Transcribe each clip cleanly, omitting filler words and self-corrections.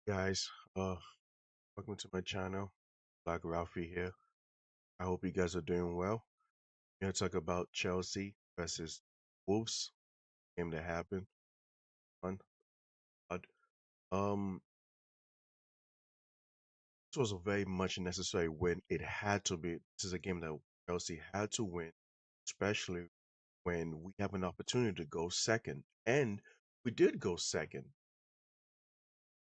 Guys, welcome to my channel. Black Ralphie here. I hope you guys are doing well. We're gonna talk about Chelsea versus Wolves game that happened. Fun. But, Um, this was a very much necessary win. It had to be. This is a game that Chelsea had to win, especially when we have an opportunity to go second, and we did go second.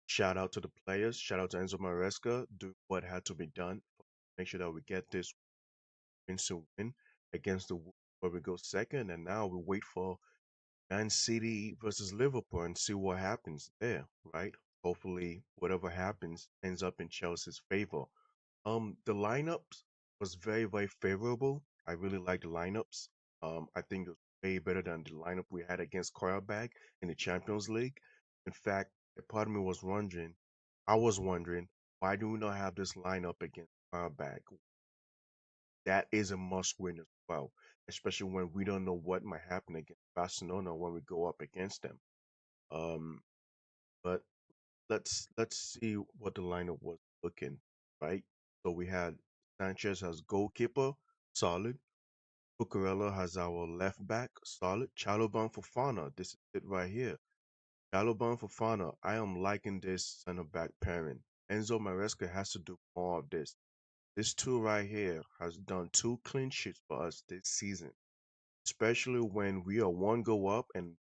Shout out to the players. Shout out to Enzo Maresca. Do what had to be done. Make sure that we get this to win against the Wolves where we go second, and now we wait for Man City versus Liverpool and see what happens there, right? Hopefully, whatever happens ends up in Chelsea's favor. The lineups was very favorable. I really like the lineups. I think it was way better than the lineup we had against Karabakh in the Champions League. In fact, a part of me was wondering, why do we not have this lineup against Karabakh? That is a must win as well, especially when we don't know what might happen against Barcelona when we go up against them. Um, but let's see what the lineup was looking, right? So we had Sanchez as goalkeeper, solid. Cucurella has our left back, solid. Chaloban Fofana, this is it right here. Chaloban Fofana, I am liking this center back pairing. Enzo Maresca has to do more of this. This two right here has done two clean sheets for us this season, especially when we are one go up and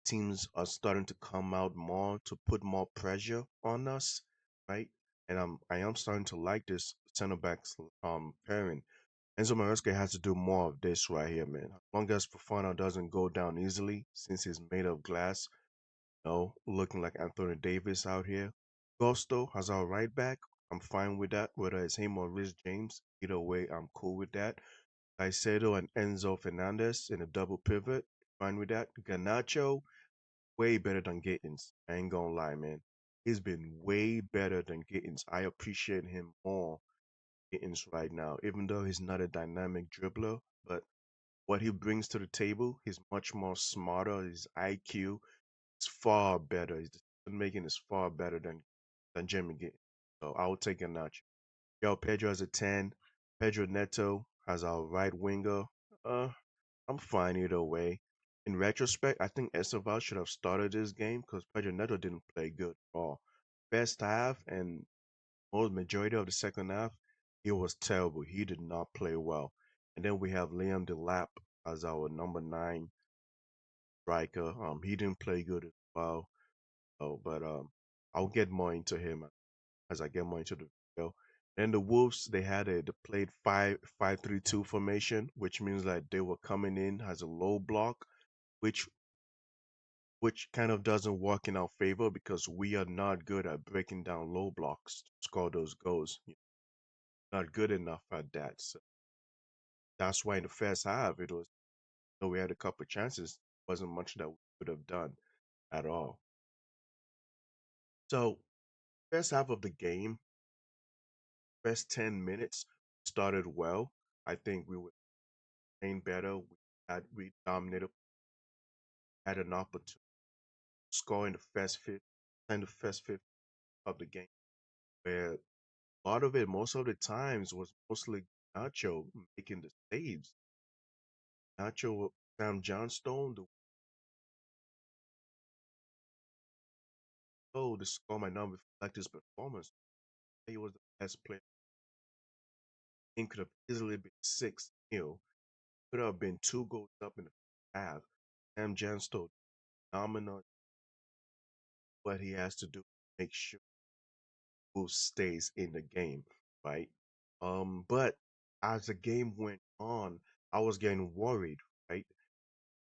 teams are starting to come out more to put more pressure on us, right? And I am starting to like this center backs pairing. Enzo Maresca has to do more of this right here, man. As long as Fofana doesn't go down easily, since he's made of glass, looking like Anthony Davis out here. Gusto has our right back. I'm fine with that, whether it's him or Rhys James. Either way, I'm cool with that. Caicedo and Enzo Fernandez in a double pivot. Fine with that. Garnacho, way better than Gittins. I ain't gonna lie, man. He's been way better than Gittins. I appreciate him more than Gittins right now, even though he's not a dynamic dribbler. But what he brings to the table, he's much more smarter. His IQ is far better. His decision making is far better than Jimmy Gittins. So I will take Garnacho. Yo, Pedro has a 10. Pedro Neto has our right winger. Uh, I'm fine either way. In retrospect, I think Esteval should have started this game because Pedro Neto didn't play good at all. First half and most majority of the second half, he was terrible. He did not play well. And then we have Liam Delap as our number 9 striker. He didn't play good as well. But I'll get more into him as I get more into the video. And the Wolves, they played 5-3-2 formation, which means that they were coming in as a low block, which which kind of doesn't work in our favor because we are not good at breaking down low blocks to score those goals. Not good enough at that. So that's why in the first half it was, we had a couple of chances, wasn't much that we could have done at all. So first half of the game, first 10 minutes started well. I think we were playing better. We dominated, had an opportunity to score in the first fifth of the game, where a lot of it, most of the times, was mostly Nacho making the saves. Nacho, Sam Johnstone, the score might not reflect his performance. He was the best player. It could have easily been 6-0. Could have been 2 goals up in the half. Sam Johnstone, phenomenal. What he has to do to make sure who stays in the game, right? But as the game went on, I was getting worried, right?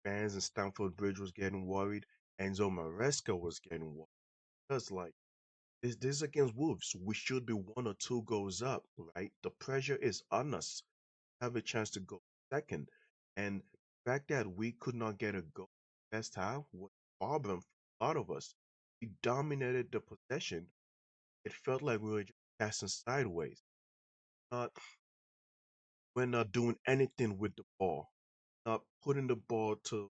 Fans in Stamford Bridge was getting worried. Enzo Maresca was getting worried. Because like this is against Wolves. We should be 1 or 2 goals up, right? The pressure is on us. Have a chance to go second. And the fact that we could not get a goal first half was a problem for a lot of us. We dominated the possession. It felt like we were just passing sideways. Not we're not doing anything with the ball. Not putting the ball to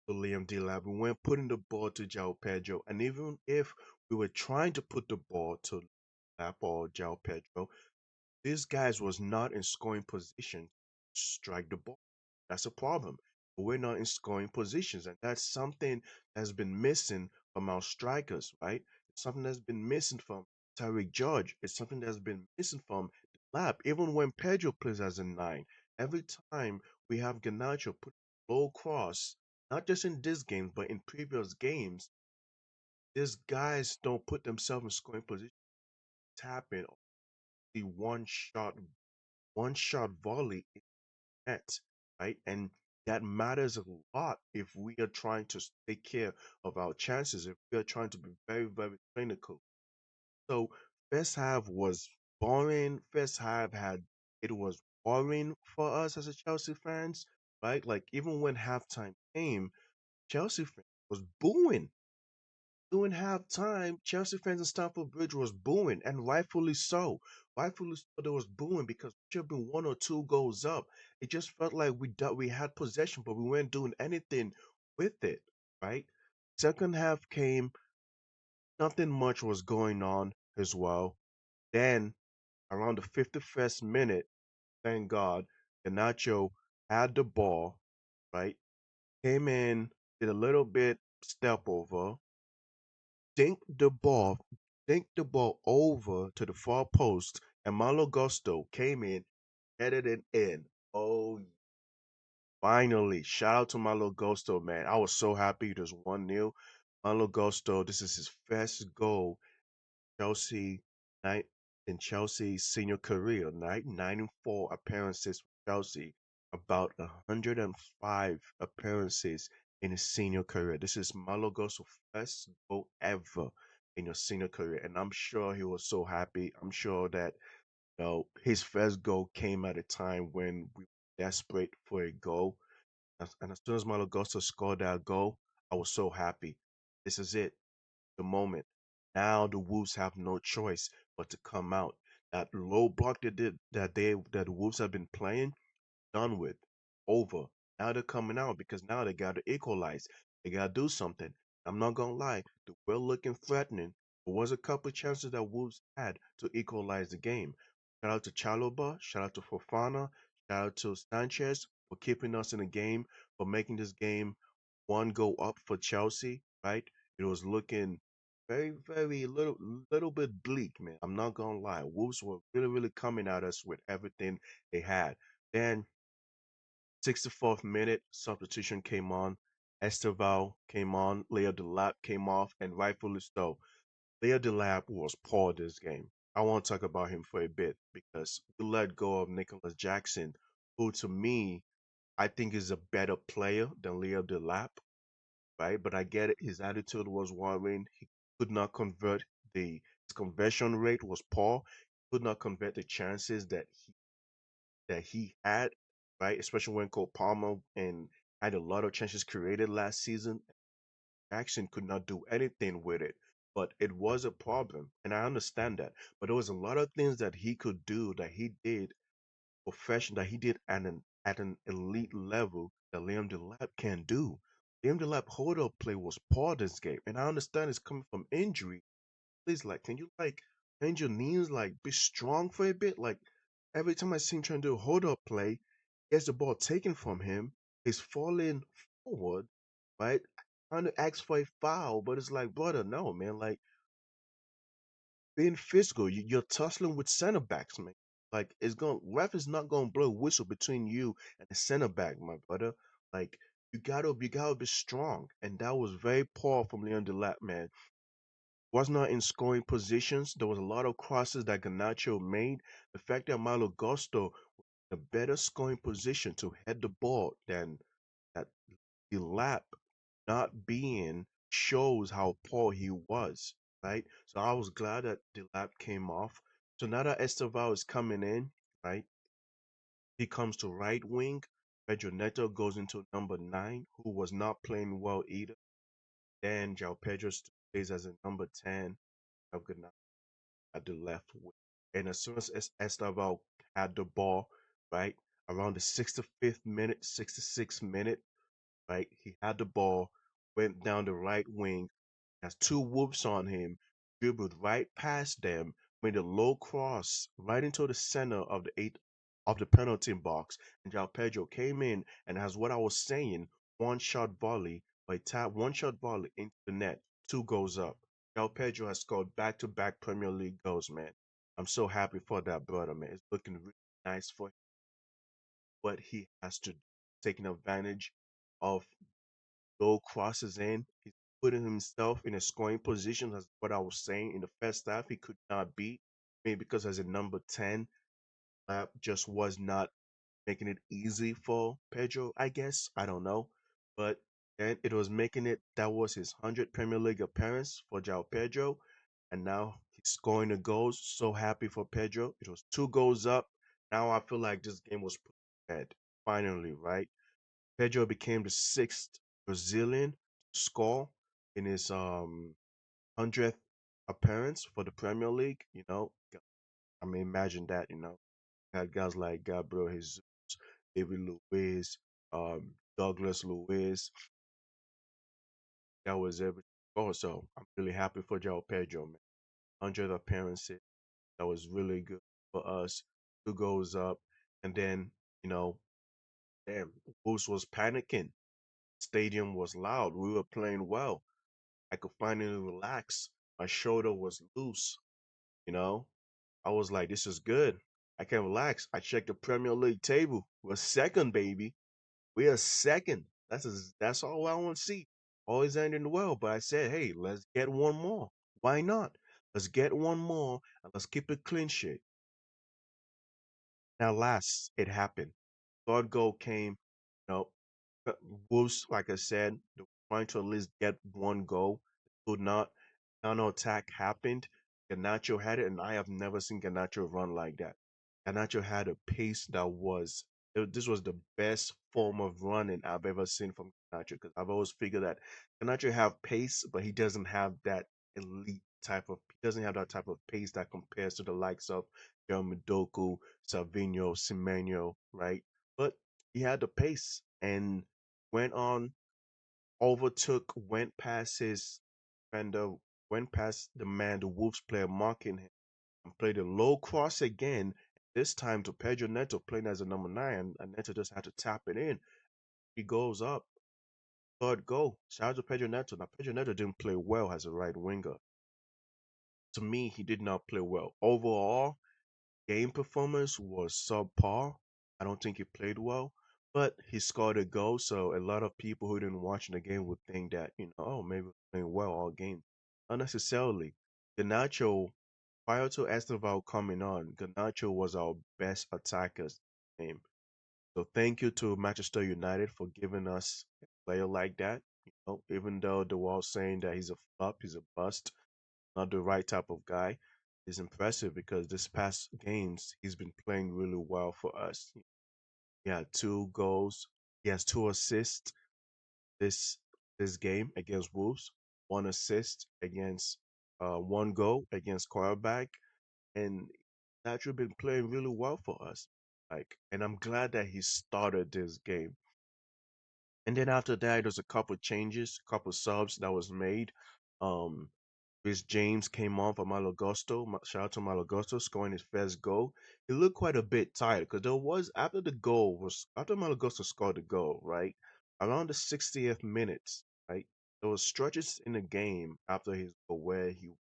Liam Delap. We weren't putting the ball to João Pedro. And even if we were trying to put the ball to Lap or Jao Pedro. These guys was not in scoring position to strike the ball. That's a problem. We're not in scoring positions, and that's something that's been missing from our strikers, right? It's something that's been missing from Tyreek George. It's something that's been missing from the lap. Even when Pedro plays as a nine, every time we have Garnacho put low cross, not just in this game, but in previous games, these guys don't put themselves in scoring position, tapping the one shot volley in net, right? And that matters a lot if we are trying to take care of our chances, if we are trying to be very, very clinical. So first half was boring. First half had it was boring for us as a Chelsea fans, right? Like even when halftime came, Chelsea fans was booing. During halftime, Chelsea fans in Stamford Bridge was booing, and rightfully so. Rightfully so, they was booing because we should have been one or two goals up. It just felt like we had possession, but we weren't doing anything with it, right? Second half came, nothing much was going on as well. Then, around the 51st minute, thank God, Garnacho had the ball, right? Came in, did a little bit step over, dink the ball, dink the ball over to the far post, and Malo Gusto came in, headed it in. Oh, finally! Shout out to Malo Gusto, man. I was so happy. It was 1-0. Malo Gusto, this is his first goal Chelsea night in Chelsea's senior career, right? 94 appearances for Chelsea, about 105 appearances in his senior career. This is Malo Gusto's first goal ever in your senior career, and I'm sure he was so happy. I'm sure that his first goal came at a time when we were desperate for a goal, and as soon as Malo Gusto scored that goal, I was so happy. This is it, the moment. Now the Wolves have no choice but to come out. That low block that the Wolves have been playing, done with, over. Now they're coming out because now they got to equalize. They got to do something. I'm not gonna lie, they were looking threatening. There was a couple of chances that Wolves had to equalize the game. Shout out to Chaloba, shout out to Fofana, shout out to Sanchez for keeping us in the game, for making this game one go up for Chelsea. Right? It was looking very, very little bit bleak, man. I'm not gonna lie. Wolves were really, really coming at us with everything they had. Then 64th minute, substitution came on. Esteval came on. Leo Delap came off, and rightfully so. Leo Delap was poor this game. I want to talk about him for a bit because we let go of Nicholas Jackson, who to me, I think is a better player than Leo Delap, right? But I get it. His attitude was worrying. He could not convert his conversion rate was poor. He could not convert the chances that he had, right? Especially when Cole Palmer and had a lot of chances created last season. Jackson could not do anything with it. But it was a problem, and I understand that. But there was a lot of things that he could do that he did that he did at an elite level that Liam Delap can do. Liam Delap hold up play was poor this game, and I understand it's coming from injury. Please, like, can you like bend your knees, like, be strong for a bit? Like, every time I see him trying to do a hold up play, he gets the ball taken from him. He's falling forward, right? Trying to ask for a foul, but it's like, brother, no, man. Like, being physical, you're tussling with center backs, man. Like, ref is not gonna blow a whistle between you and the center back, my brother. Like, you gotta be strong, and that was very poor from Leon Delap, man. Was not in scoring positions. There was a lot of crosses that Garnacho made. The fact that Malo Gusto was in a better scoring position to head the ball than that the lap not being shows how poor he was, right? So I was glad that the lap came off. So now that Esteval is coming in, right? He comes to right wing. Pedro Neto goes into number 9, who was not playing well either. Then João Pedro stays as a number 10 of Garnacho at the left wing. And as soon as Esteval had the ball, right, around the 65th minute, 66th minute, right, he had the ball, went down the right wing, has two whoops on him. dribbled right past them, made a low cross right into the center of the eight of the penalty box, and Jao Pedro came in and has what I was saying, one shot volley, by tap one shot volley into the net, two goals up. Jao Pedro has scored back to back Premier League goals, man. I'm so happy for that brother, man. It's looking really nice for what he has to do, taking advantage of low crosses in. He's putting himself in a scoring position. That's what I was saying. In the first half, he could not beat. Maybe because as a number 10, just was not making it easy for Pedro, I guess. I don't know. But then it was making it, that was his 100th Premier League appearance for João Pedro. And now he's scoring the goals. So happy for Pedro. It was two goals up. Now I feel like this game was put to bed. Finally, right? Pedro became the sixth Brazilian to score in his 100th appearance for the Premier League. I mean, imagine that. Had guys like Gabriel Jesus, David Luiz, Douglas Luiz. That was everything. Also, I'm really happy for João Pedro, man. 100 appearances. That was really good for us. Two goals up, and then you know, damn, Wolves was panicking. Stadium was loud. We were playing well. I could finally relax. My shoulder was loose, you know. I was like, this is good. I can relax. I checked the Premier League table. We're second, baby. We are second. That's all I want to see. Always ending well. But I said, hey, let's get one more. Why not? Let's get one more and let's keep it clean sheet. Now, last it happened. Third goal came, you know, Wolves, like I said, they were trying to at least get one goal. Could not. Counter attack happened. Garnacho had it, and I have never seen Garnacho run like that. Garnacho had a pace that was. This was the best form of running I've ever seen from Garnacho because I've always figured that Garnacho have pace, but he doesn't have that elite type of. He doesn't have that type of pace that compares to the likes of Jeremy Doku, Savinho, Semenyo, right? But he had the pace and went on, overtook, went past his defender, went past the man, the Wolves player marking him, and played a low cross again. This time to Pedro Neto playing as a number 9, and Neto just had to tap it in. He goes up, third goal. Shout out to Pedro Neto. Now Pedro Neto didn't play well as a right winger. To me, he did not play well. Overall, game performance was subpar. I don't think he played well, but he scored a goal. So a lot of people who didn't watch the game would think that, oh, maybe he's playing well all game. Not necessarily. Garnacho, prior to Esteval coming on, Garnacho was our best attacker game. So thank you to Manchester United for giving us a player like that. Even though they were all saying that he's a flop, he's a bust, not the right type of guy, is impressive because this past games he's been playing really well for us. He had two goals, he has two assists this this game against Wolves, one assist against one goal against quarterback, and actually been playing really well for us. And I'm glad that he started this game. And then after that, there's a couple changes, a couple subs that was made. Um, Chris James came on for Malo Gusto. Shout out to Malo Gusto scoring his first goal. He looked quite a bit tired because there was after Malo Gusto scored the goal, right? Around the 60th minute, right? There was stretches in the game after his goal where he was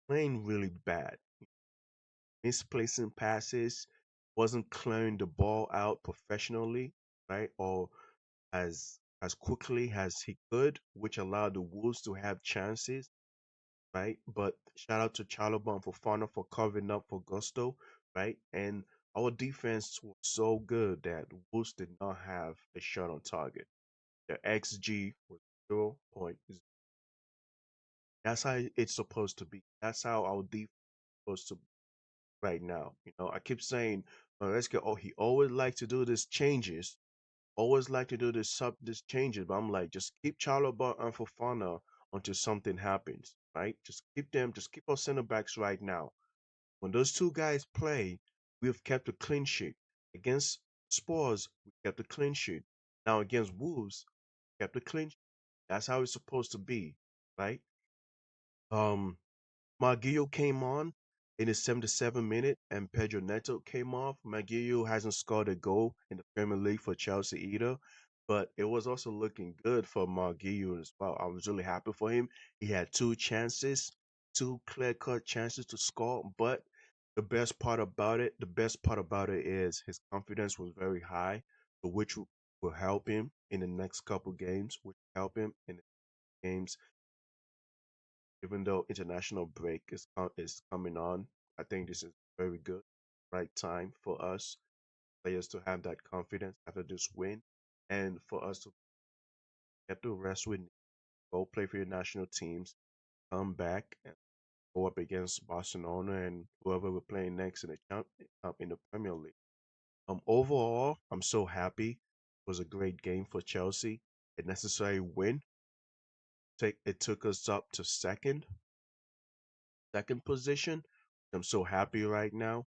playing really bad, misplacing passes, wasn't clearing the ball out professionally, right? Or as quickly as he could, which allowed the Wolves to have chances, right? But shout out to Chalobah and Fofana for covering up for Gusto, right? And our defense was so good that Wolves did not have a shot on target. The XG was 0.0. That's how it's supposed to be. That's how our defense is supposed to be right now. I keep saying, Maresca, oh, he always like to do these changes, always like to do this changes, but I'm like, just keep Chalobah and Fofana until something happens, right? Just keep our center backs right now. When those two guys play, we have kept a clean sheet. Against Spurs, we kept a clean sheet. Now against Wolves, we kept a clean sheet. That's how it's supposed to be, right? Um, Marguillo came on in the 77th minute and Pedro Neto came off. Marguillo hasn't scored a goal in the Premier League for Chelsea either, but it was also looking good for Marguillo as well. I was really happy for him. He had two chances, two clear-cut chances to score, but the best part about it is his confidence was very high, so which will help him in the next couple games, which will help him in the games even though international break is coming on. I think this is very good, right time for us players to have that confidence after this win, and for us to get the rest we need, go play for your national teams, come back and go up against Barcelona and whoever we're playing next in the in the Premier League. Overall, I'm so happy. It was a great game for Chelsea. A necessary win. It took us up to second position. I'm so happy right now.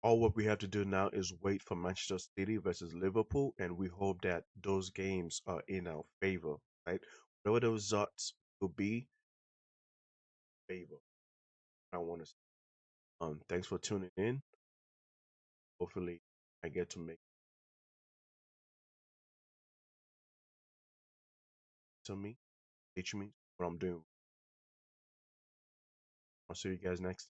All what we have to do now is wait for Manchester City versus Liverpool, and we hope that those games are in our favor, right? Whatever the results will be, favor. I want to. Thanks for tuning in. Hopefully, I get to make to me, teach me what I'm doing. I'll see you guys next.